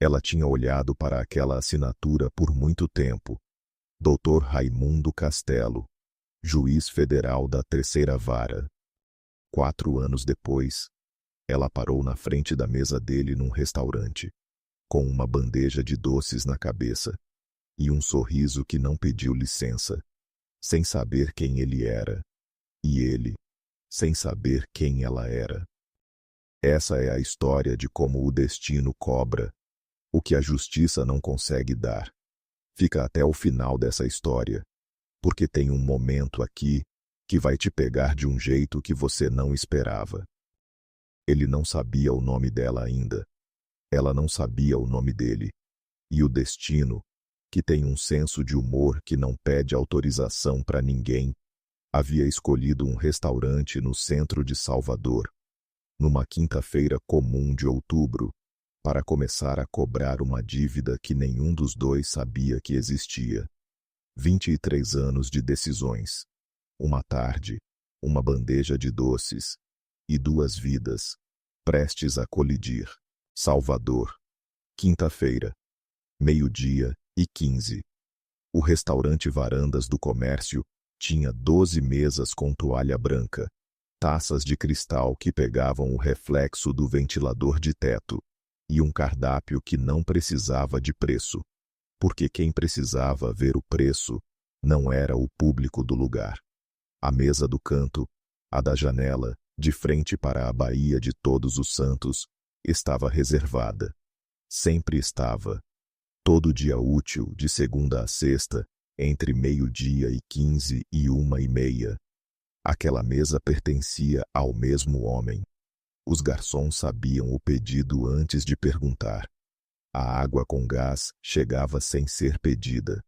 Ela tinha olhado para aquela assinatura por muito tempo. Dr. Raimundo Castelo, juiz federal da Terceira Vara. 4 anos depois, ela parou na frente da mesa dele num restaurante, com uma bandeja de doces na cabeça e um sorriso que não pediu licença, sem saber quem ele era, e ele, sem saber quem ela era. Essa é a história de como o destino cobra o que a justiça não consegue dar. Fica até o final dessa história, porque tem um momento aqui que vai te pegar de um jeito que você não esperava. Ele não sabia o nome dela ainda. Ela não sabia o nome dele. E o destino, que tem um senso de humor que não pede autorização para ninguém, havia escolhido um restaurante no centro de Salvador, numa quinta-feira comum de outubro, para começar a cobrar uma dívida que nenhum dos dois sabia que existia. 23 anos de decisões. Uma tarde, uma bandeja de doces e 2 vidas, prestes a colidir. Salvador. Quinta-feira, 12:15. O restaurante Varandas do Comércio tinha 12 mesas com toalha branca, taças de cristal que pegavam o reflexo do ventilador de teto, e um cardápio que não precisava de preço, porque quem precisava ver o preço não era o público do lugar. A mesa do canto, a da janela, de frente para a Baía de Todos os Santos, estava reservada. Sempre estava. Todo dia útil, de segunda a sexta, entre 12:15 e 1:30. Aquela mesa pertencia ao mesmo homem. Os garçons sabiam o pedido antes de perguntar. A água com gás chegava sem ser pedida.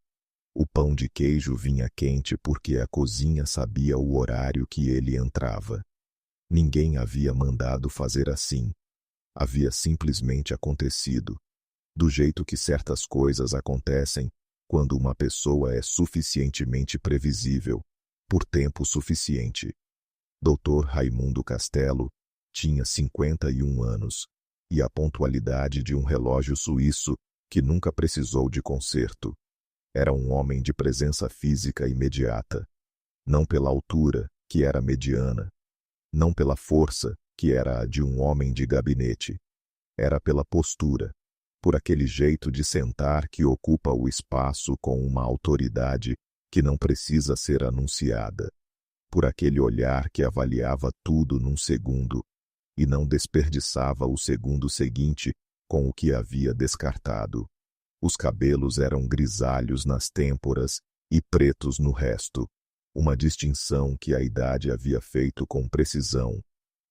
O pão de queijo vinha quente porque a cozinha sabia o horário que ele entrava. Ninguém havia mandado fazer assim. Havia simplesmente acontecido, do jeito que certas coisas acontecem quando uma pessoa é suficientemente previsível, por tempo suficiente. Dr. Raimundo Castelo tinha 51 anos, e a pontualidade de um relógio suíço que nunca precisou de conserto. Era um homem de presença física imediata. Não pela altura, que era mediana. Não pela força, que era a de um homem de gabinete. Era pela postura, por aquele jeito de sentar que ocupa o espaço com uma autoridade que não precisa ser anunciada. Por aquele olhar que avaliava tudo num segundo, e não desperdiçava o segundo seguinte com o que havia descartado. Os cabelos eram grisalhos nas têmporas e pretos no resto, uma distinção que a idade havia feito com precisão,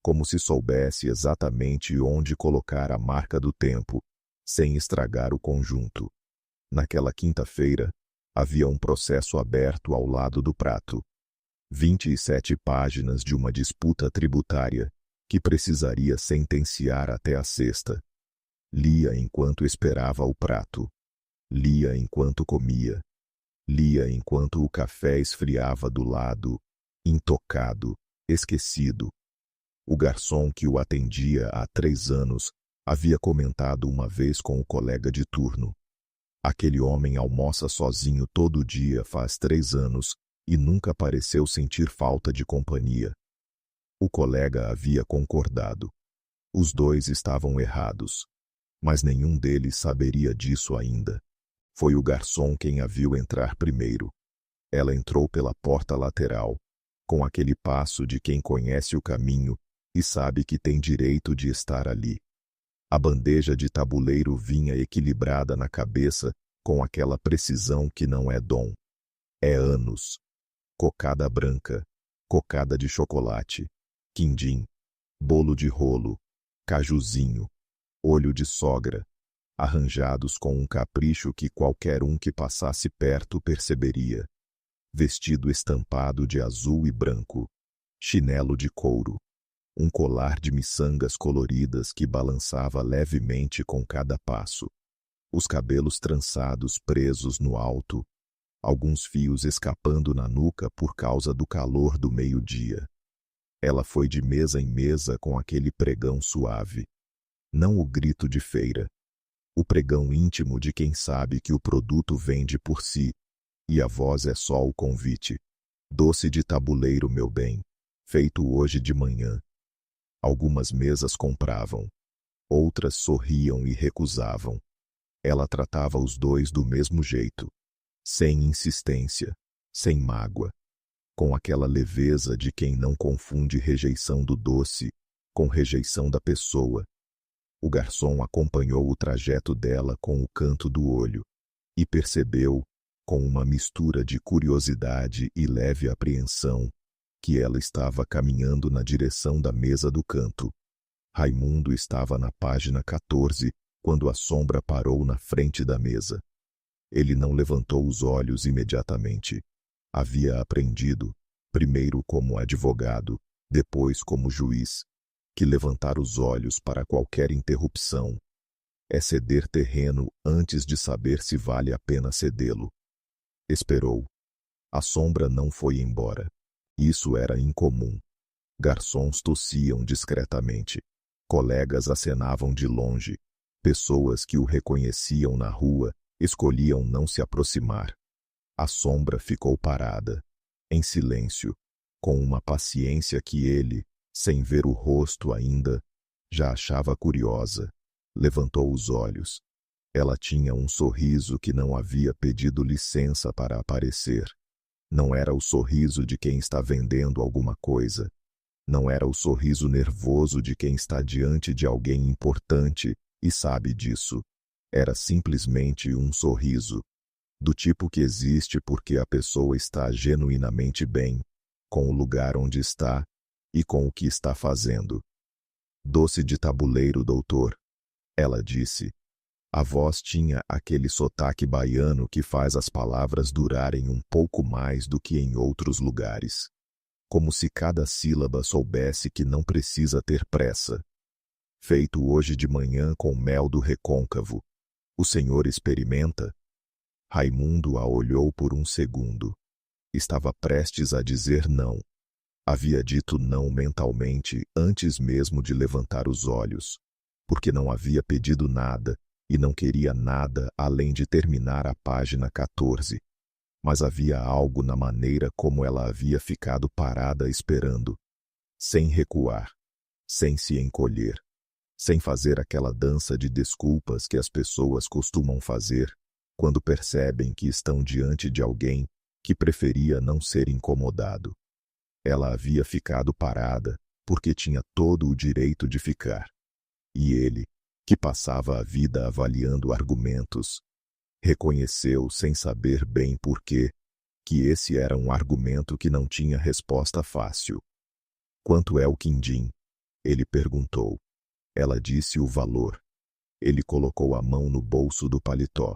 como se soubesse exatamente onde colocar a marca do tempo, sem estragar o conjunto. Naquela quinta-feira, havia um processo aberto ao lado do prato. 27 páginas de uma disputa tributária, que precisaria sentenciar até a sexta. Lia enquanto esperava o prato. Lia enquanto comia. Lia enquanto o café esfriava do lado, intocado, esquecido. O garçom que o atendia há 3 anos havia comentado uma vez com o colega de turno. Aquele homem almoça sozinho todo dia faz 3 anos e nunca pareceu sentir falta de companhia. O colega havia concordado. Os dois estavam errados, mas nenhum deles saberia disso ainda. Foi o garçom quem a viu entrar primeiro. Ela entrou pela porta lateral, com aquele passo de quem conhece o caminho e sabe que tem direito de estar ali. A bandeja de tabuleiro vinha equilibrada na cabeça com aquela precisão que não é dom. É anos. Cocada branca, cocada de chocolate, quindim, bolo de rolo, cajuzinho, olho de sogra, arranjados com um capricho que qualquer um que passasse perto perceberia. Vestido estampado de azul e branco, chinelo de couro, um colar de miçangas coloridas que balançava levemente com cada passo, os cabelos trançados presos no alto, alguns fios escapando na nuca por causa do calor do meio-dia. Ela foi de mesa em mesa com aquele pregão suave. Não o grito de feira. O pregão íntimo de quem sabe que o produto vende por si, e a voz é só o convite. Doce de tabuleiro, meu bem, feito hoje de manhã. Algumas mesas compravam, outras sorriam e recusavam. Ela tratava os dois do mesmo jeito, sem insistência, sem mágoa, com aquela leveza de quem não confunde rejeição do doce com rejeição da pessoa. O garçom acompanhou o trajeto dela com o canto do olho e percebeu, com uma mistura de curiosidade e leve apreensão, que ela estava caminhando na direção da mesa do canto. Raimundo estava na página 14, quando a sombra parou na frente da mesa. Ele não levantou os olhos imediatamente. Havia aprendido, primeiro como advogado, depois como juiz, que levantar os olhos para qualquer interrupção é ceder terreno antes de saber se vale a pena cedê-lo. Esperou. A sombra não foi embora. Isso era incomum. Garçons tossiam discretamente. Colegas acenavam de longe. Pessoas que o reconheciam na rua escolhiam não se aproximar. A sombra ficou parada, em silêncio, com uma paciência que ele, sem ver o rosto ainda, já achava curiosa. Levantou os olhos. Ela tinha um sorriso que não havia pedido licença para aparecer. Não era o sorriso de quem está vendendo alguma coisa. Não era o sorriso nervoso de quem está diante de alguém importante e sabe disso. Era simplesmente um sorriso, do tipo que existe porque a pessoa está genuinamente bem, com o lugar onde está e com o que está fazendo. Doce de tabuleiro, doutor, ela disse. A voz tinha aquele sotaque baiano que faz as palavras durarem um pouco mais do que em outros lugares. Como se cada sílaba soubesse que não precisa ter pressa. Feito hoje de manhã com mel do recôncavo. O senhor experimenta? Raimundo a olhou por um segundo. Estava prestes a dizer não. Havia dito não mentalmente antes mesmo de levantar os olhos, porque não havia pedido nada e não queria nada além de terminar a página 14. Mas havia algo na maneira como ela havia ficado parada esperando, sem recuar, sem se encolher, sem fazer aquela dança de desculpas que as pessoas costumam fazer quando percebem que estão diante de alguém que preferia não ser incomodado. Ela havia ficado parada porque tinha todo o direito de ficar. E ele, que passava a vida avaliando argumentos, reconheceu sem saber bem por quê, que esse era um argumento que não tinha resposta fácil. Quanto é o quindim? Ele perguntou. Ela disse o valor. Ele colocou a mão no bolso do paletó,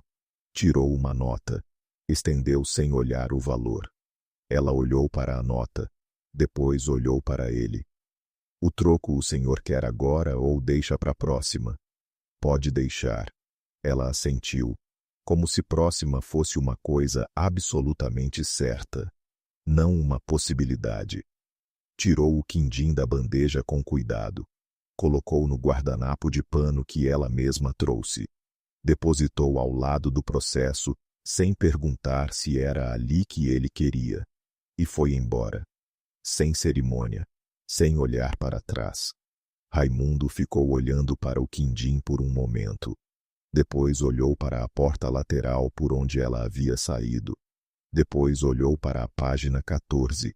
tirou uma nota, estendeu sem olhar o valor. Ela olhou para a nota, depois olhou para ele. O troco o senhor quer agora ou deixa para a próxima? Pode deixar. Ela assentiu, como se próxima fosse uma coisa absolutamente certa, não uma possibilidade. Tirou o quindim da bandeja com cuidado, colocou no guardanapo de pano que ela mesma trouxe, depositou ao lado do processo, sem perguntar se era ali que ele queria, e foi embora, sem cerimônia, sem olhar para trás. Raimundo ficou olhando para o quindim por um momento. Depois olhou para a porta lateral por onde ela havia saído. Depois olhou para a página 14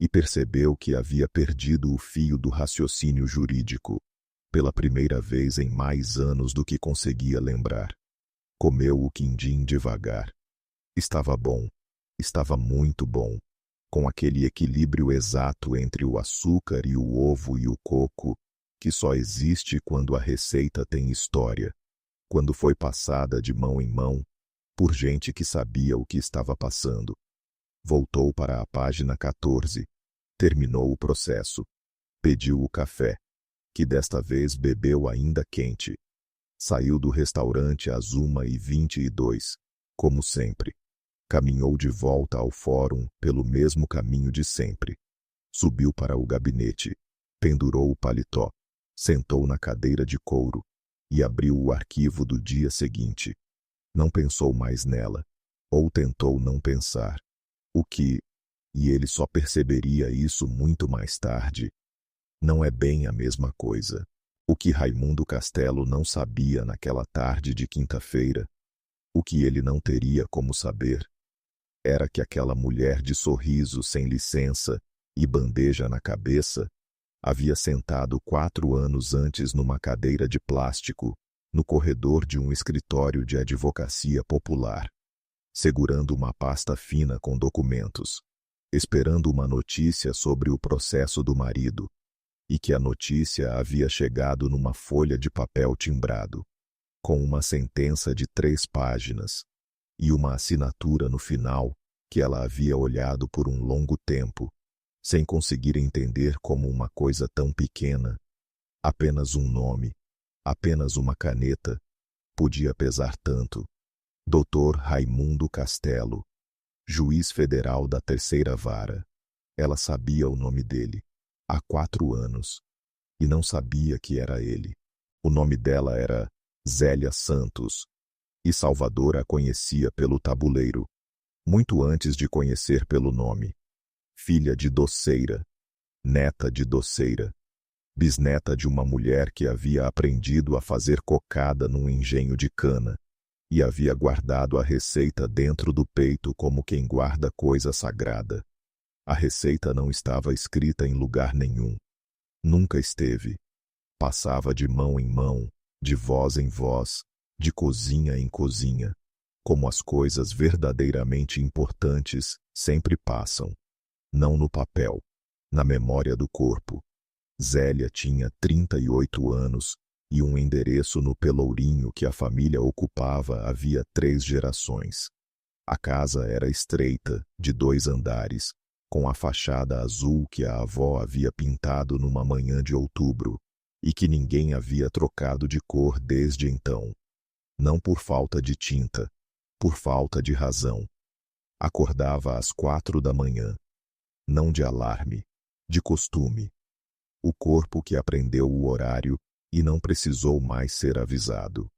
e percebeu que havia perdido o fio do raciocínio jurídico, pela primeira vez em mais anos do que conseguia lembrar. Comeu o quindim devagar. Estava bom. Estava muito bom. Com aquele equilíbrio exato entre o açúcar e o ovo e o coco, que só existe quando a receita tem história, quando foi passada de mão em mão, por gente que sabia o que estava passando. Voltou para a página 14, terminou o processo, pediu o café, que desta vez bebeu ainda quente. Saiu do restaurante às 1h22, como sempre. Caminhou de volta ao fórum pelo mesmo caminho de sempre. Subiu para o gabinete, pendurou o paletó, sentou na cadeira de couro, e abriu o arquivo do dia seguinte. Não pensou mais nela, ou tentou não pensar. E ele só perceberia isso muito mais tarde. Não é bem a mesma coisa. O que Raimundo Castelo não sabia naquela tarde de quinta-feira, o que ele não teria como saber, era que aquela mulher de sorriso sem licença e bandeja na cabeça havia sentado 4 anos antes numa cadeira de plástico, no corredor de um escritório de advocacia popular, segurando uma pasta fina com documentos, esperando uma notícia sobre o processo do marido, e que a notícia havia chegado numa folha de papel timbrado, com uma sentença de 3 páginas, e uma assinatura no final que ela havia olhado por um longo tempo, sem conseguir entender como uma coisa tão pequena, apenas um nome, apenas uma caneta, podia pesar tanto. Dr. Raimundo Castelo, juiz federal da 3ª Vara. Ela sabia o nome dele, há 4 anos, e não sabia que era ele. O nome dela era Zélia Santos, e Salvador a conhecia pelo tabuleiro, muito antes de conhecer pelo nome. Filha de doceira, neta de doceira, bisneta de uma mulher que havia aprendido a fazer cocada num engenho de cana, e havia guardado a receita dentro do peito como quem guarda coisa sagrada. A receita não estava escrita em lugar nenhum. Nunca esteve. Passava de mão em mão, de voz em voz, de cozinha em cozinha, como as coisas verdadeiramente importantes sempre passam. Não no papel, na memória do corpo. Zélia tinha 38 anos e um endereço no Pelourinho que a família ocupava havia 3 gerações. A casa era estreita, de 2 andares, com a fachada azul que a avó havia pintado numa manhã de outubro, e que ninguém havia trocado de cor desde então. Não por falta de tinta, por falta de razão. Acordava às 4 da manhã. Não de alarme, de costume. O corpo que aprendeu o horário e não precisou mais ser avisado.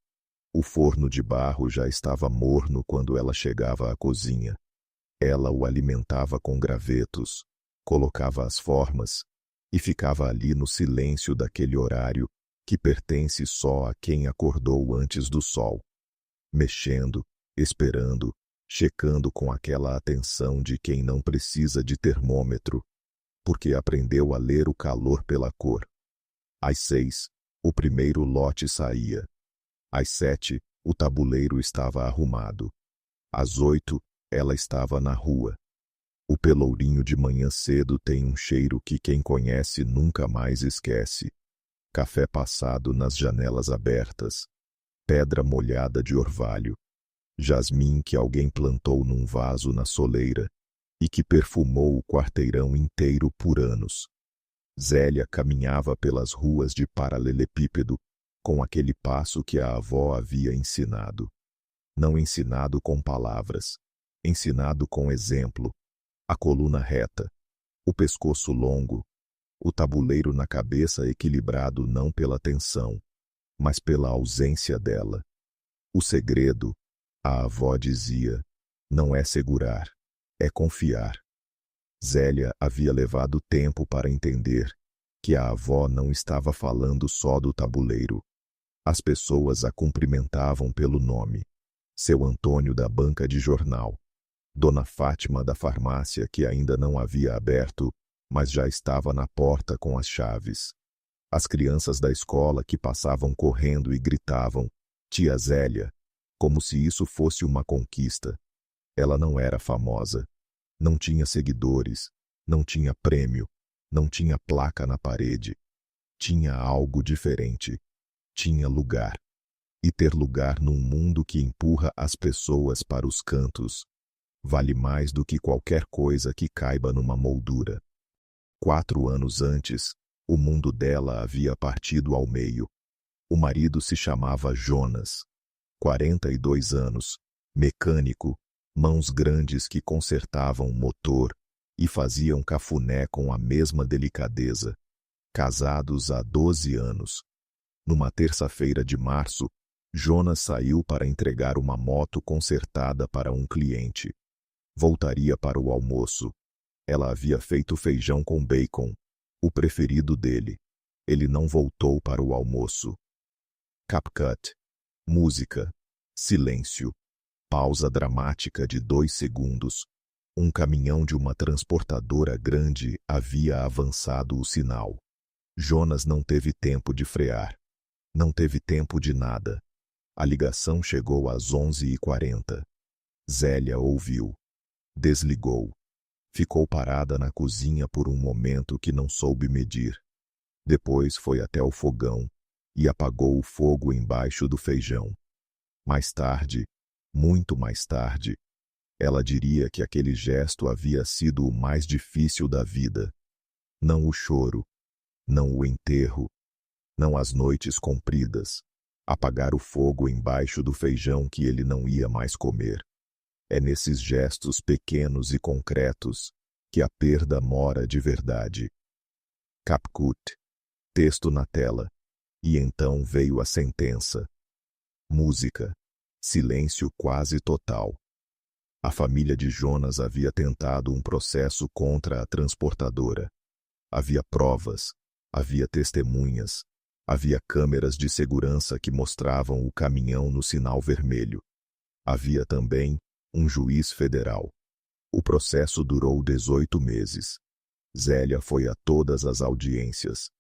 O forno de barro já estava morno quando ela chegava à cozinha. Ela o alimentava com gravetos, colocava as formas e ficava ali no silêncio daquele horário que pertence só a quem acordou antes do sol. Mexendo, esperando, checando com aquela atenção de quem não precisa de termômetro, porque aprendeu a ler o calor pela cor. Às 6, o primeiro lote saía. Às 7, o tabuleiro estava arrumado. Às 8, ela estava na rua. O Pelourinho de manhã cedo tem um cheiro que quem conhece nunca mais esquece. Café passado nas janelas abertas. Pedra molhada de orvalho. Jasmim que alguém plantou num vaso na soleira e que perfumou o quarteirão inteiro por anos. Zélia caminhava pelas ruas de paralelepípedo com aquele passo que a avó havia ensinado. Não ensinado com palavras, ensinado com exemplo. A coluna reta, o pescoço longo, o tabuleiro na cabeça equilibrado não pela tensão, mas pela ausência dela. O segredo, a avó dizia, não é segurar, é confiar. Zélia havia levado tempo para entender que a avó não estava falando só do tabuleiro. As pessoas a cumprimentavam pelo nome. Seu Antônio da banca de jornal. Dona Fátima da farmácia que ainda não havia aberto, mas já estava na porta com as chaves. As crianças da escola que passavam correndo e gritavam, Tia Zélia, como se isso fosse uma conquista. Ela não era famosa. Não tinha seguidores, não tinha prêmio, não tinha placa na parede. Tinha algo diferente. Tinha lugar. E ter lugar num mundo que empurra as pessoas para os cantos vale mais do que qualquer coisa que caiba numa moldura. 4 anos antes, o mundo dela havia partido ao meio. O marido se chamava Jonas. 42 anos, mecânico, mãos grandes que consertavam motor e faziam cafuné com a mesma delicadeza. Casados há 12 anos. Numa terça-feira de março, Jonas saiu para entregar uma moto consertada para um cliente. Voltaria para o almoço. Ela havia feito feijão com bacon, o preferido dele. Ele não voltou para o almoço. CapCut. Música. Silêncio. Pausa dramática de 2 segundos. Um caminhão de uma transportadora grande havia avançado o sinal. Jonas não teve tempo de frear. Não teve tempo de nada. A ligação chegou às 11h40. Zélia ouviu. Desligou. Ficou parada na cozinha por um momento que não soube medir. Depois foi até o fogão e apagou o fogo embaixo do feijão. Mais tarde, muito mais tarde, ela diria que aquele gesto havia sido o mais difícil da vida. Não o choro, não o enterro, não as noites compridas, apagar o fogo embaixo do feijão que ele não ia mais comer. É nesses gestos pequenos e concretos que a perda mora de verdade. CapCut. Texto na tela. E então veio a sentença. Música. Silêncio quase total. A família de Jonas havia tentado um processo contra a transportadora. Havia provas, havia testemunhas, havia câmeras de segurança que mostravam o caminhão no sinal vermelho. Havia também um juiz federal. O processo durou 18 meses. Zélia foi a todas as audiências.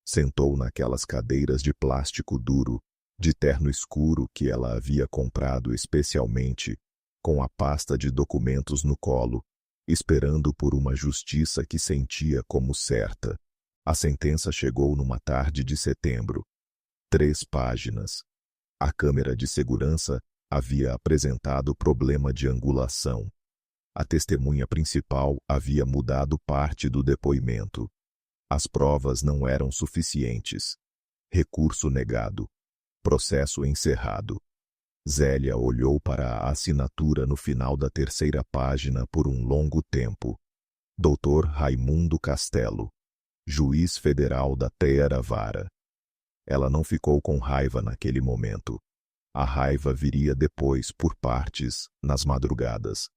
Sentou naquelas cadeiras de plástico duro, de terno escuro que ela havia comprado especialmente, com a pasta de documentos no colo, esperando por uma justiça que sentia como certa. A sentença chegou numa tarde de setembro. 3 páginas. A câmera de segurança havia apresentado problema de angulação. A testemunha principal havia mudado parte do depoimento. As provas não eram suficientes. Recurso negado. Processo encerrado. Zélia olhou para a assinatura no final da 3ª página por um longo tempo. Dr. Raimundo Castelo, juiz federal da 3ª Vara. Ela não ficou com raiva naquele momento. A raiva viria depois, por partes, nas madrugadas.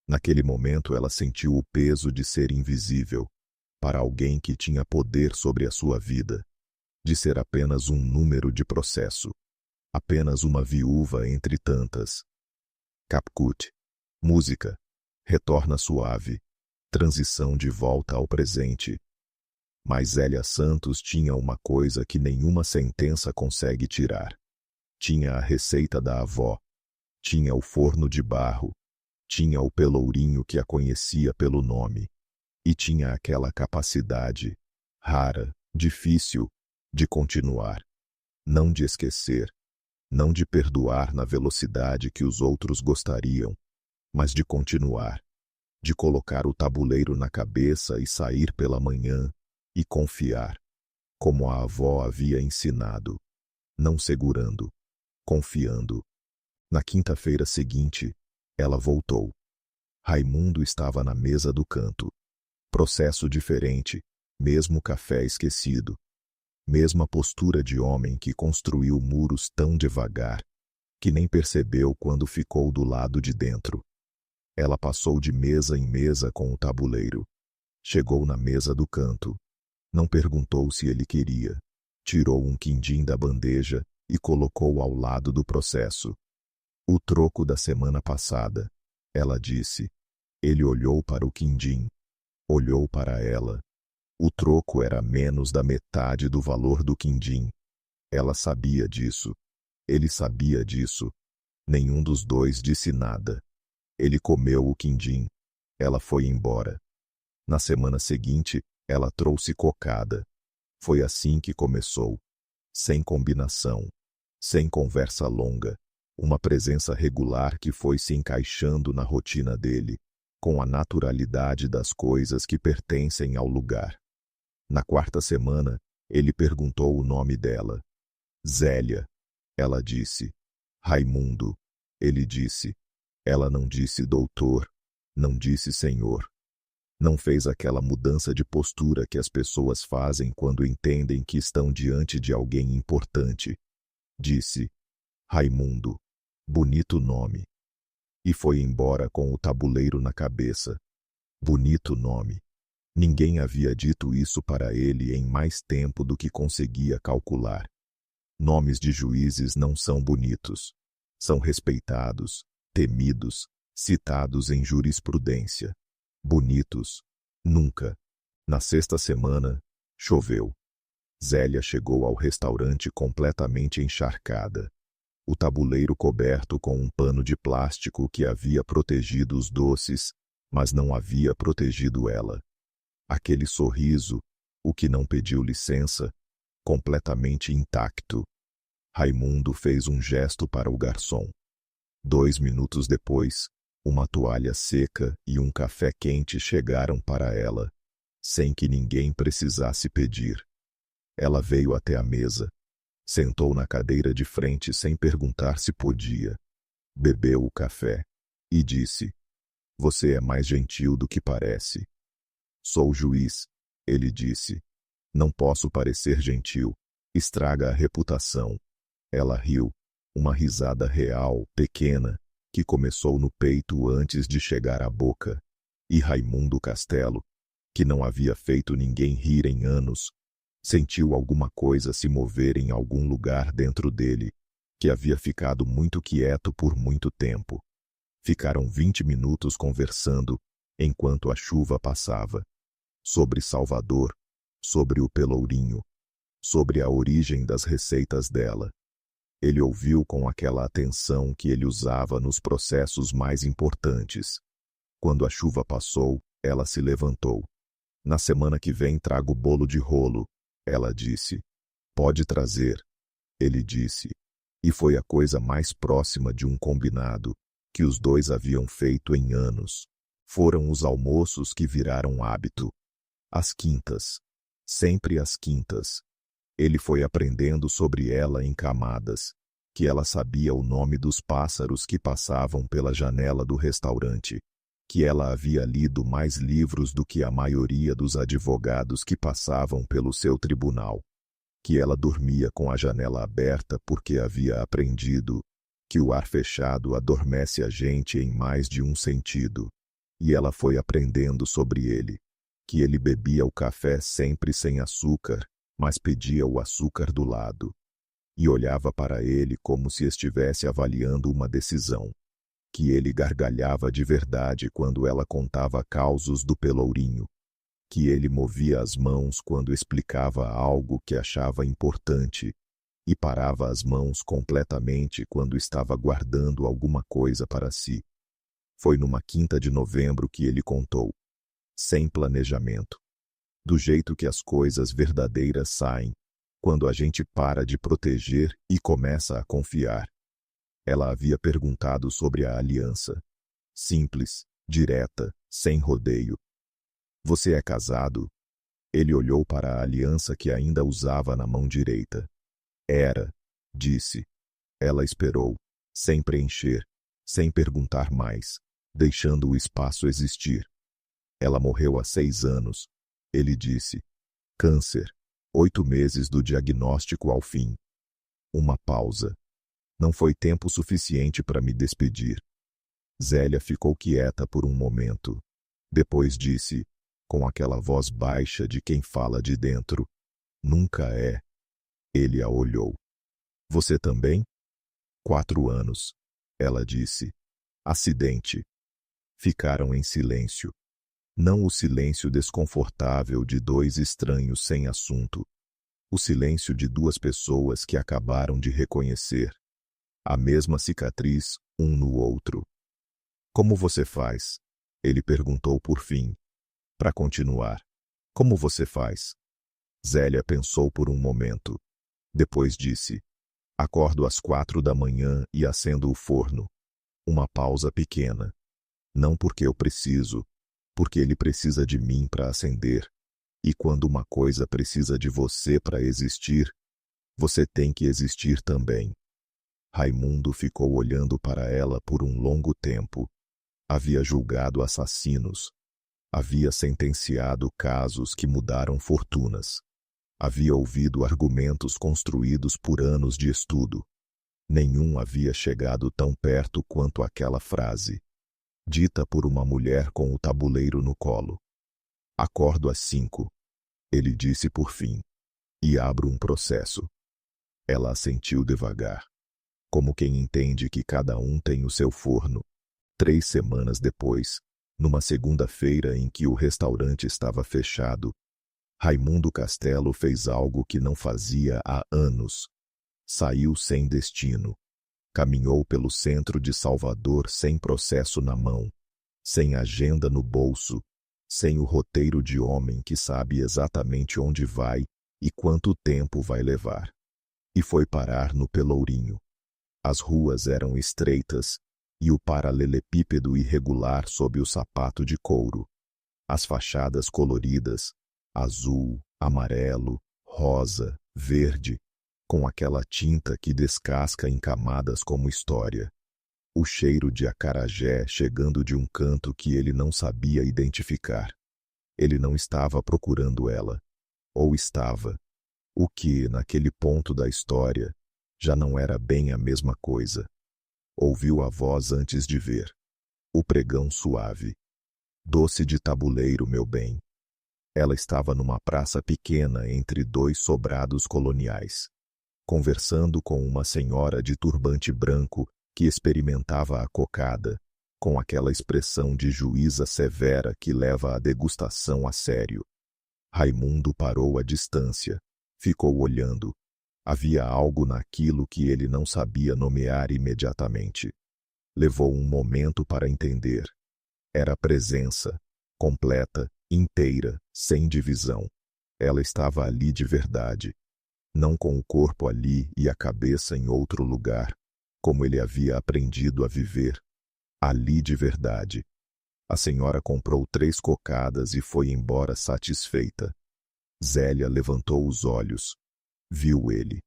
Naquele momento ela sentiu o peso de ser invisível, para alguém que tinha poder sobre a sua vida, de ser apenas um número de processo, apenas uma viúva entre tantas. CapCut. Música. Retorna suave. Transição de volta ao presente. Mas Zélia Santos tinha uma coisa que nenhuma sentença consegue tirar. Tinha a receita da avó. Tinha o forno de barro. Tinha o pelourinho que a conhecia pelo nome. E tinha aquela capacidade, rara, difícil, de continuar. Não de esquecer, não de perdoar na velocidade que os outros gostariam, mas de continuar, de colocar o tabuleiro na cabeça e sair pela manhã, e confiar, como a avó havia ensinado, não segurando, confiando. Na quinta-feira seguinte, ela voltou. Raimundo estava na mesa do canto. Processo diferente, mesmo café esquecido. Mesma postura de homem que construiu muros tão devagar, que nem percebeu quando ficou do lado de dentro. Ela passou de mesa em mesa com o tabuleiro. Chegou na mesa do canto. Não perguntou se ele queria. Tirou um quindim da bandeja e colocou ao lado do processo. O troco da semana passada, ela disse. Ele olhou para o quindim. Olhou para ela. O troco era menos da metade do valor do quindim. Ela sabia disso. Ele sabia disso. Nenhum dos dois disse nada. Ele comeu o quindim. Ela foi embora. Na semana seguinte, ela trouxe cocada. Foi assim que começou. Sem combinação. Sem conversa longa. Uma presença regular que foi se encaixando na rotina dele, com a naturalidade das coisas que pertencem ao lugar. Na 4ª semana, ele perguntou o nome dela. Zélia. Ela disse. Raimundo. Ele disse. Ela não disse doutor, não disse senhor. Não fez aquela mudança de postura que as pessoas fazem quando entendem que estão diante de alguém importante. Disse: Raimundo, bonito nome. E foi embora com o tabuleiro na cabeça. Bonito nome. Ninguém havia dito isso para ele em mais tempo do que conseguia calcular. Nomes de juízes não são bonitos. São respeitados, temidos, citados em jurisprudência. Bonitos, nunca. Na sexta semana, choveu. Zélia chegou ao restaurante completamente encharcada. O tabuleiro coberto com um pano de plástico que havia protegido os doces, mas não havia protegido ela. Aquele sorriso, o que não pediu licença, completamente intacto. Raimundo fez um gesto para o garçom. 2 minutos depois, uma toalha seca e um café quente chegaram para ela, sem que ninguém precisasse pedir. Ela veio até a mesa, sentou na cadeira de frente sem perguntar se podia. Bebeu o café e disse: Você é mais gentil do que parece. Sou juiz, ele disse. Não posso parecer gentil. Estraga a reputação. Ela riu, uma risada real, pequena, que começou no peito antes de chegar à boca. E Raimundo Castelo, que não havia feito ninguém rir em anos, sentiu alguma coisa se mover em algum lugar dentro dele, que havia ficado muito quieto por muito tempo. Ficaram 20 minutos conversando, enquanto a chuva passava. Sobre Salvador, sobre o Pelourinho, sobre a origem das receitas dela. Ele ouviu com aquela atenção que ele usava nos processos mais importantes. Quando a chuva passou, ela se levantou. Na semana que vem trago bolo de rolo, ela disse. Pode trazer, ele disse. E foi a coisa mais próxima de um combinado que os dois haviam feito em anos. Foram os almoços que viraram hábito. As quintas. Sempre as quintas. Ele foi aprendendo sobre ela em camadas, que ela sabia o nome dos pássaros que passavam pela janela do restaurante, que ela havia lido mais livros do que a maioria dos advogados que passavam pelo seu tribunal, que ela dormia com a janela aberta porque havia aprendido que o ar fechado adormece a gente em mais de um sentido, e ela foi aprendendo sobre ele, que ele bebia o café sempre sem açúcar, mas pedia o açúcar do lado. E olhava para ele como se estivesse avaliando uma decisão. Que ele gargalhava de verdade quando ela contava causos do Pelourinho. Que ele movia as mãos quando explicava algo que achava importante. E parava as mãos completamente quando estava guardando alguma coisa para si. Foi numa quinta de novembro que ele contou. Sem planejamento. Do jeito que as coisas verdadeiras saem, quando a gente para de proteger e começa a confiar. Ela havia perguntado sobre a aliança. Simples, direta, sem rodeio. Você é casado? Ele olhou para a aliança que ainda usava na mão direita. Era, disse. Ela esperou, sem preencher, sem perguntar mais, deixando o espaço existir. Ela morreu há 6 anos. Ele disse. Câncer. 8 meses do diagnóstico ao fim. Uma pausa. Não foi tempo suficiente para me despedir. Zélia ficou quieta por um momento. Depois disse, com aquela voz baixa de quem fala de dentro. Nunca é. Ele a olhou. Você também? 4 anos. Ela disse. Acidente. Ficaram em silêncio. Não o silêncio desconfortável de 2 estranhos sem assunto. O silêncio de 2 pessoas que acabaram de reconhecer a mesma cicatriz, um no outro. Como você faz? Ele perguntou por fim. Para continuar. Como você faz? Zélia pensou por um momento. Depois disse. Acordo às 4 da manhã e acendo o forno. Uma pausa pequena. Não porque eu preciso, porque ele precisa de mim para acender. E quando uma coisa precisa de você para existir, você tem que existir também. Raimundo ficou olhando para ela por um longo tempo. Havia julgado assassinos. Havia sentenciado casos que mudaram fortunas. Havia ouvido argumentos construídos por anos de estudo. Nenhum havia chegado tão perto quanto aquela frase, dita por uma mulher com o tabuleiro no colo. Acordo às 5, ele disse por fim, e abro um processo. Ela assentiu devagar, como quem entende que cada um tem o seu forno. 3 semanas depois, numa segunda-feira em que o restaurante estava fechado, Raimundo Castelo fez algo que não fazia há anos. Saiu sem destino. Caminhou pelo centro de Salvador sem processo na mão, sem agenda no bolso, sem o roteiro de homem que sabe exatamente onde vai e quanto tempo vai levar. E foi parar no Pelourinho. As ruas eram estreitas e o paralelepípedo irregular sob o sapato de couro. As fachadas coloridas, azul, amarelo, rosa, verde, com aquela tinta que descasca em camadas como história. O cheiro de acarajé chegando de um canto que ele não sabia identificar. Ele não estava procurando ela. Ou estava. O que, naquele ponto da história, já não era bem a mesma coisa. Ouviu a voz antes de ver. O pregão suave. Doce de tabuleiro, meu bem. Ela estava numa praça pequena entre 2 sobrados coloniais, conversando com uma senhora de turbante branco que experimentava a cocada, com aquela expressão de juíza severa que leva a degustação a sério. Raimundo parou à distância, ficou olhando. Havia algo naquilo que ele não sabia nomear imediatamente. Levou um momento para entender. Era presença, completa, inteira, sem divisão. Ela estava ali de verdade. Não com o corpo ali e a cabeça em outro lugar, como ele havia aprendido a viver. Ali de verdade. A senhora comprou 3 cocadas e foi embora satisfeita. Zélia levantou os olhos. Viu ele.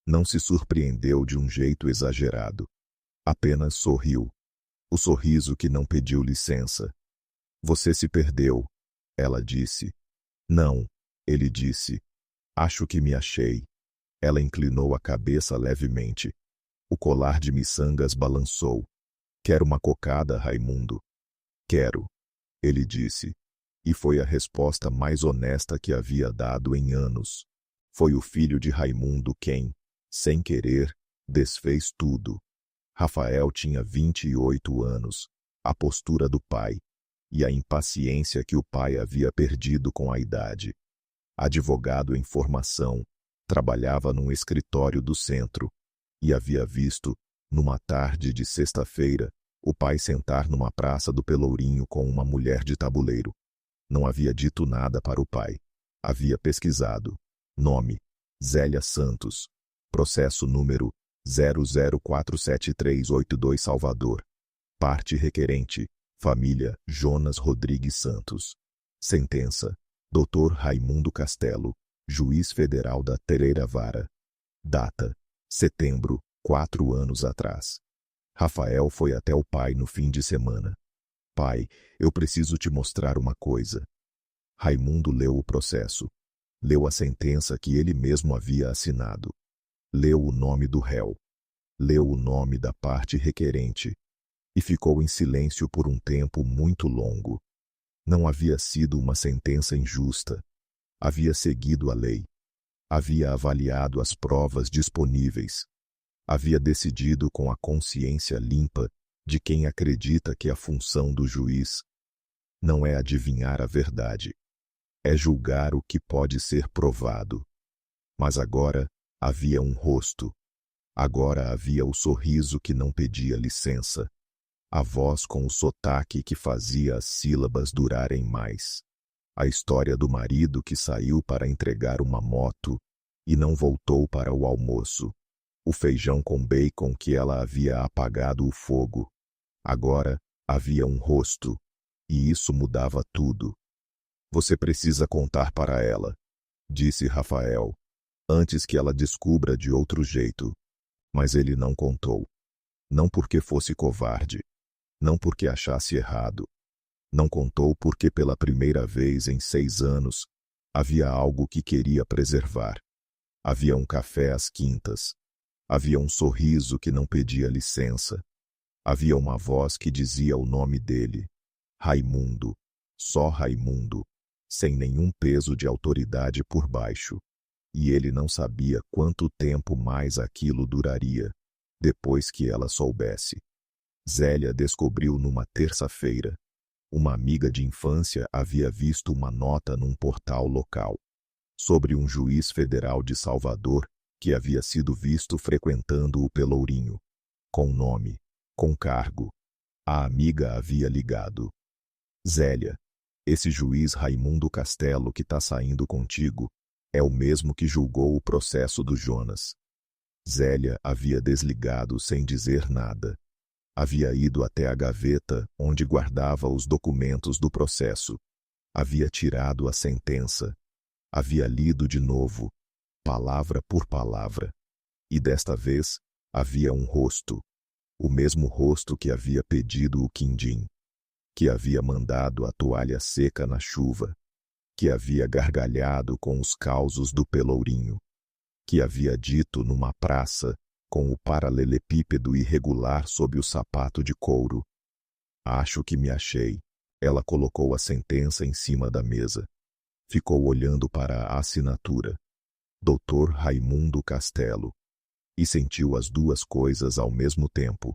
Não se surpreendeu de um jeito exagerado. Apenas sorriu. O sorriso que não pediu licença. Você se perdeu, ela disse. Não, ele disse. Acho que me achei. Ela inclinou a cabeça levemente. O colar de miçangas balançou. Quer uma cocada, Raimundo? Quero, ele disse. E foi a resposta mais honesta que havia dado em anos. Foi o filho de Raimundo quem, sem querer, desfez tudo. Rafael tinha 28 anos, a postura do pai, e a impaciência que o pai havia perdido com a idade. Advogado em formação, trabalhava num escritório do centro, e havia visto, numa tarde de sexta-feira, o pai sentar numa praça do Pelourinho com uma mulher de tabuleiro. Não havia dito nada para o pai. Havia pesquisado. Nome: Zélia Santos. Processo número 00473882 Salvador. Parte requerente: família Jonas Rodrigues Santos. Sentença: Dr. Raimundo Castelo, juiz federal da Terceira Vara. Data: setembro, 4 anos atrás. Rafael foi até o pai no fim de semana. Pai, eu preciso te mostrar uma coisa. Raimundo leu o processo. Leu a sentença que ele mesmo havia assinado. Leu o nome do réu. Leu o nome da parte requerente. E ficou em silêncio por um tempo muito longo. Não havia sido uma sentença injusta. Havia seguido a lei. Havia avaliado as provas disponíveis. Havia decidido com a consciência limpa de quem acredita que a função do juiz não é adivinhar a verdade, é julgar o que pode ser provado. Mas agora havia um rosto. Agora havia o sorriso que não pedia licença, a voz com o sotaque que fazia as sílabas durarem mais. A história do marido que saiu para entregar uma moto e não voltou para o almoço. O feijão com bacon que ela havia apagado o fogo. Agora havia um rosto, e isso mudava tudo. Você precisa contar para ela, disse Rafael, antes que ela descubra de outro jeito. Mas ele não contou. Não porque fosse covarde, não porque achasse errado, Não contou porque pela primeira vez em 6 anos, havia algo que queria preservar. Havia um café às quintas. Havia um sorriso que não pedia licença. Havia uma voz que dizia o nome dele. Raimundo. Só Raimundo. Sem nenhum peso de autoridade por baixo. E ele não sabia quanto tempo mais aquilo duraria, depois que ela soubesse. Zélia descobriu numa terça-feira. Uma amiga de infância havia visto uma nota num portal local, sobre um juiz federal de Salvador que havia sido visto frequentando o Pelourinho. Com nome, com cargo. A amiga havia ligado. Zélia, esse juiz Raimundo Castelo que tá saindo contigo é o mesmo que julgou o processo do Jonas. Zélia havia desligado sem dizer nada. Havia ido até a gaveta onde guardava os documentos do processo. Havia tirado a sentença. Havia lido de novo, palavra por palavra. E desta vez, havia um rosto. O mesmo rosto que havia pedido o quindim. Que havia mandado a toalha seca na chuva. Que havia gargalhado com os causos do Pelourinho. Que havia dito numa praça, com o paralelepípedo irregular sob o sapato de couro. Acho que me achei. Ela colocou a sentença em cima da mesa. Ficou olhando para a assinatura. Dr. Raimundo Castelo. E sentiu as duas coisas ao mesmo tempo.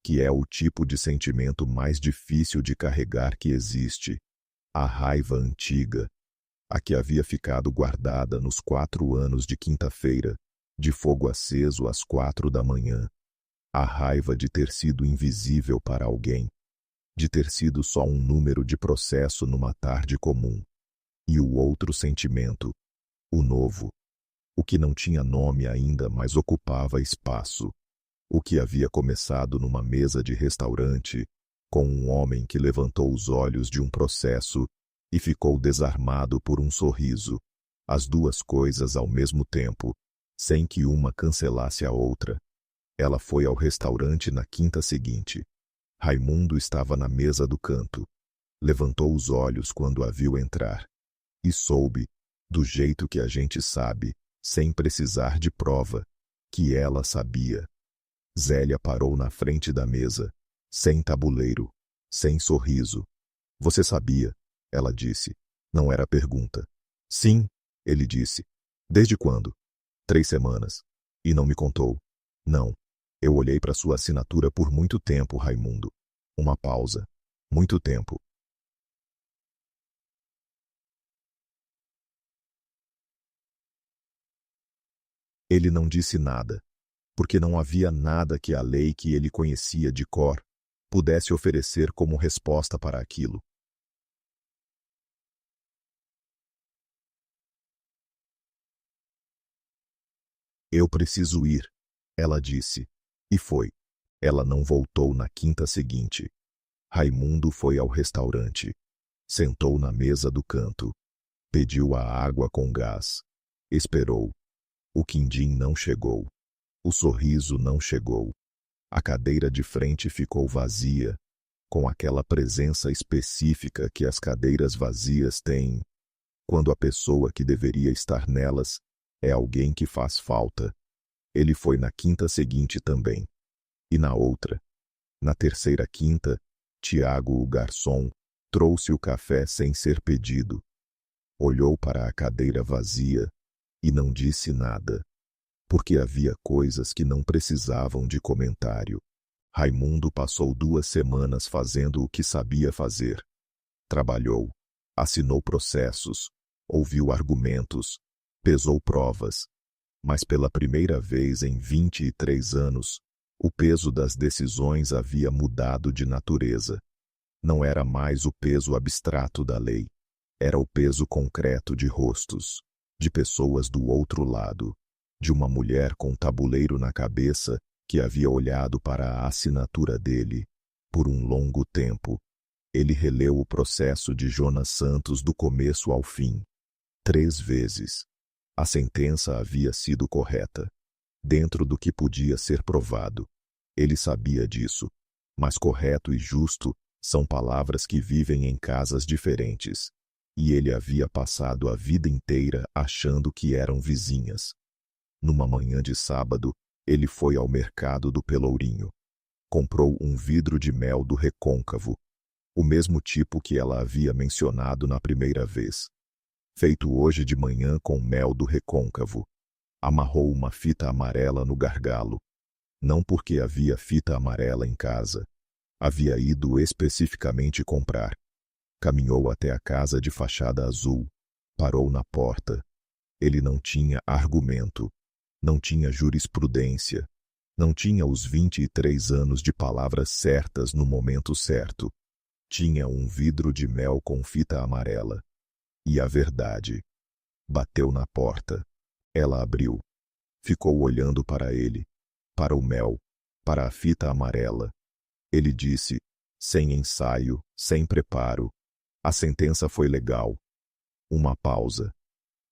Que é o tipo de sentimento mais difícil de carregar que existe. A raiva antiga. A que havia ficado guardada nos 4 anos de quinta-feira, de fogo aceso às 4 da manhã. A raiva de ter sido invisível para alguém. De ter sido só um número de processo numa tarde comum. E o outro sentimento, o novo. O que não tinha nome ainda, mas ocupava espaço. O que havia começado numa mesa de restaurante, com um homem que levantou os olhos de um processo e ficou desarmado por um sorriso. As duas coisas ao mesmo tempo, sem que uma cancelasse a outra. Ela foi ao restaurante na quinta seguinte. Raimundo estava na mesa do canto. Levantou os olhos quando a viu entrar. E soube, do jeito que a gente sabe, sem precisar de prova, que ela sabia. Zélia parou na frente da mesa, sem tabuleiro, sem sorriso. Você sabia? Ela disse. Não era pergunta. Sim, ele disse. Desde quando? 3 semanas. E não me contou. Não. Eu olhei para sua assinatura por muito tempo, Raimundo. Uma pausa. Muito tempo. Ele não disse nada, porque não havia nada que a lei que ele conhecia de cor pudesse oferecer como resposta para aquilo. Eu preciso ir, ela disse. E foi. Ela não voltou na quinta seguinte. Raimundo foi ao restaurante. Sentou na mesa do canto. Pediu a água com gás. Esperou. O quindim não chegou. O sorriso não chegou. A cadeira de frente ficou vazia, com aquela presença específica que as cadeiras vazias têm, quando a pessoa que deveria estar nelas é alguém que faz falta. Ele foi na quinta seguinte também. E na outra. Na terceira quinta, Tiago, o garçom, trouxe o café sem ser pedido. Olhou para a cadeira vazia e não disse nada, porque havia coisas que não precisavam de comentário. Raimundo passou 2 semanas fazendo o que sabia fazer. Trabalhou, assinou processos, ouviu argumentos, pesou provas. Mas pela primeira vez em 23 anos, o peso das decisões havia mudado de natureza. Não era mais o peso abstrato da lei. Era o peso concreto de rostos, de pessoas do outro lado, de uma mulher com um tabuleiro na cabeça que havia olhado para a assinatura dele. Por um longo tempo, ele releu o processo de Jonas Santos do começo ao fim. 3 vezes. A sentença havia sido correta, dentro do que podia ser provado. Ele sabia disso, mas correto e justo São palavras que vivem em casas diferentes. E ele havia passado a vida inteira achando que eram vizinhas. Numa manhã de sábado, ele foi ao mercado do Pelourinho. Comprou um vidro de mel do Recôncavo, o mesmo tipo que ela havia mencionado na primeira vez. Feito hoje de manhã com mel do Recôncavo. Amarrou uma fita amarela no gargalo. Não porque havia fita amarela em casa. Havia ido especificamente comprar. Caminhou até a casa de fachada azul. Parou na porta. Ele não tinha argumento. Não tinha jurisprudência. Não tinha os 23 anos de palavras certas no momento certo. Tinha um vidro de mel com fita amarela. E a verdade. Bateu na porta. Ela abriu. Ficou olhando para ele, para o mel, para a fita amarela. Ele disse, sem ensaio, sem preparo: a sentença foi legal. Uma pausa.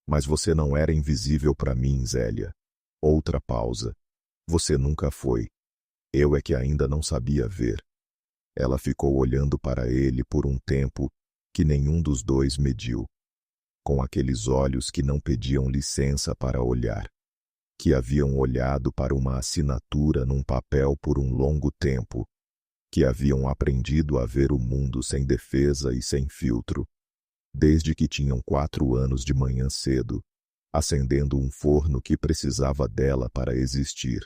Mas você não era invisível para mim, Zélia. Outra pausa. Você nunca foi. Eu é que ainda não sabia ver. Ela ficou olhando para ele por um tempo que nenhum dos dois mediu. Com aqueles olhos que não pediam licença para olhar. Que haviam olhado para uma assinatura num papel por um longo tempo. Que haviam aprendido a ver o mundo sem defesa e sem filtro. Desde que tinham 4 anos de manhã cedo, acendendo um forno que precisava dela para existir.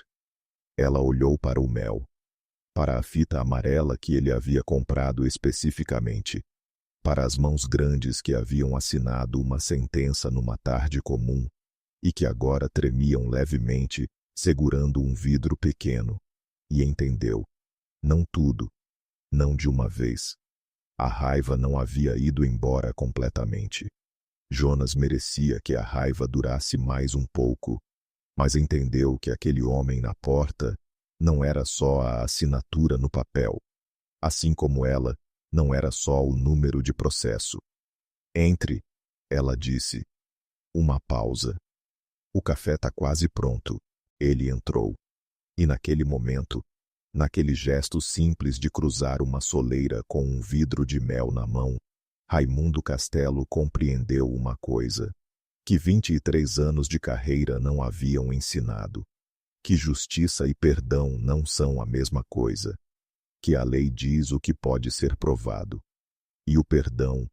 Ela olhou para o mel. Para a fita amarela que ele havia comprado especificamente. Para as mãos grandes que haviam assinado uma sentença numa tarde comum e que agora tremiam levemente, segurando um vidro pequeno. E entendeu. Não tudo. Não de uma vez. A raiva não havia ido embora completamente. Jonas merecia que a raiva durasse mais um pouco, mas entendeu que aquele homem na porta não era só a assinatura no papel. Assim como ela, não era só o número de processo. Entre, ela disse. Uma pausa. O café está quase pronto. Ele entrou. E naquele momento, naquele gesto simples de cruzar uma soleira com um vidro de mel na mão, Raimundo Castelo compreendeu uma coisa. Que 23 anos de carreira não haviam ensinado. Que justiça e perdão não são a mesma coisa. Que a lei diz o que pode ser provado. E o perdão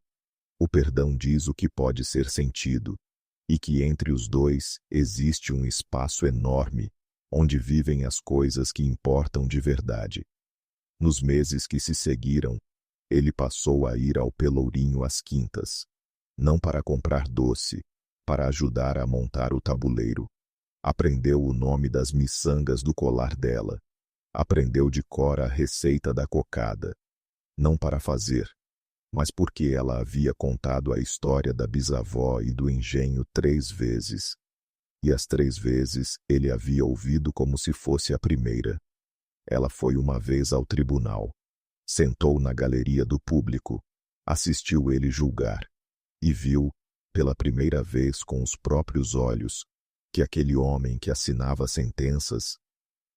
diz o que pode ser sentido. E que entre os dois existe um espaço enorme, onde vivem as coisas que importam de verdade. Nos meses que se seguiram, ele passou a ir ao Pelourinho às quintas. Não para comprar doce, para ajudar a montar o tabuleiro. Aprendeu o nome das miçangas do colar dela. Aprendeu de cor a receita da cocada. Não para fazer, mas porque ela havia contado a história da bisavó e do engenho 3 vezes. E as 3 vezes ele havia ouvido como se fosse a primeira. Ela foi uma vez ao tribunal. Sentou na galeria do público. Assistiu ele julgar. E viu, pela primeira vez com os próprios olhos, que aquele homem que assinava sentenças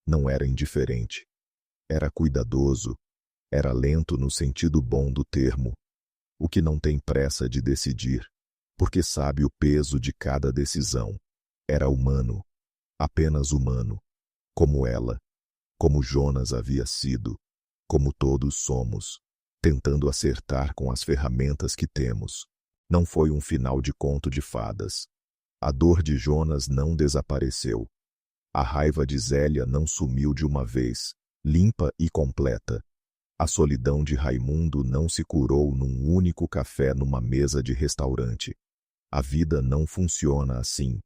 não era indiferente. Era cuidadoso. Era lento no sentido bom do termo. O que não tem pressa de decidir, porque sabe o peso de cada decisão. Era humano. Apenas humano. Como ela. Como Jonas havia sido. Como todos somos. Tentando acertar com as ferramentas que temos. Não foi um final de conto de fadas. A dor de Jonas não desapareceu. A raiva de Zélia não sumiu de uma vez, limpa e completa. A solidão de Raimundo não se curou num único café numa mesa de restaurante. A vida não funciona assim.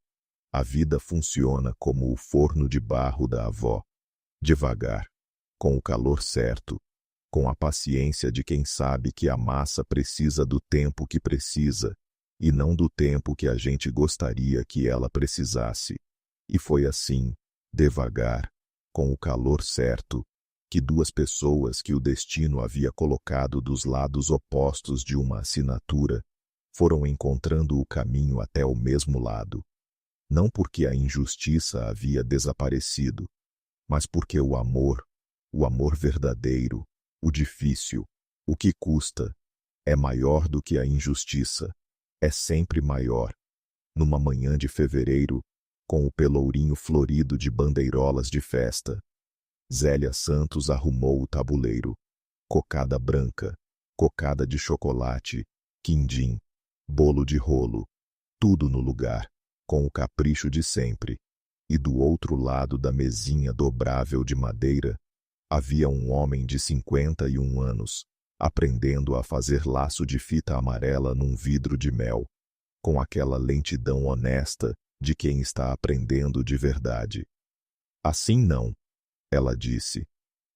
A vida funciona como o forno de barro da avó. Devagar, com o calor certo, com a paciência de quem sabe que a massa precisa do tempo que precisa, e não do tempo que a gente gostaria que ela precisasse. E foi assim, devagar, com o calor certo, que 2 pessoas que o destino havia colocado dos lados opostos de uma assinatura, foram encontrando o caminho até o mesmo lado. Não porque a injustiça havia desaparecido, mas porque o amor verdadeiro, o difícil, O que custa é maior do que a injustiça, é sempre maior. Numa manhã de fevereiro, com o pelourinho florido de bandeirolas de festa, Zélia Santos arrumou o tabuleiro. Cocada branca, cocada de chocolate, quindim, bolo de rolo, tudo no lugar, com o capricho de sempre. E do outro lado da mesinha dobrável de madeira, havia um homem de 51 anos, aprendendo a fazer laço de fita amarela num vidro de mel, com aquela lentidão honesta de quem está aprendendo de verdade. Assim não, ela disse,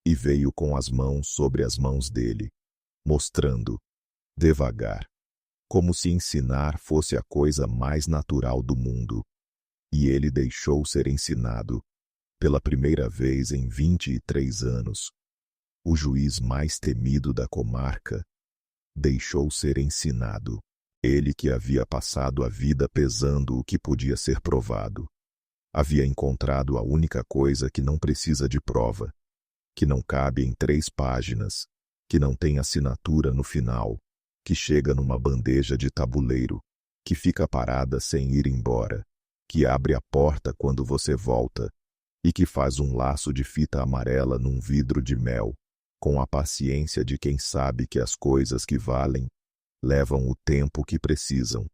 e veio com as mãos sobre as mãos dele, mostrando, devagar, como se ensinar fosse a coisa mais natural do mundo. E ele deixou ser ensinado, pela primeira vez em 23 anos. O juiz mais temido da comarca deixou ser ensinado. Ele que havia passado a vida pesando o que podia ser provado. Havia encontrado a única coisa que não precisa de prova, que não cabe em 3 páginas, que não tem assinatura no final, que chega numa bandeja de tabuleiro, que fica parada sem ir embora, que abre a porta quando você volta, e que faz um laço de fita amarela num vidro de mel, com a paciência de quem sabe que as coisas que valem levam o tempo que precisam.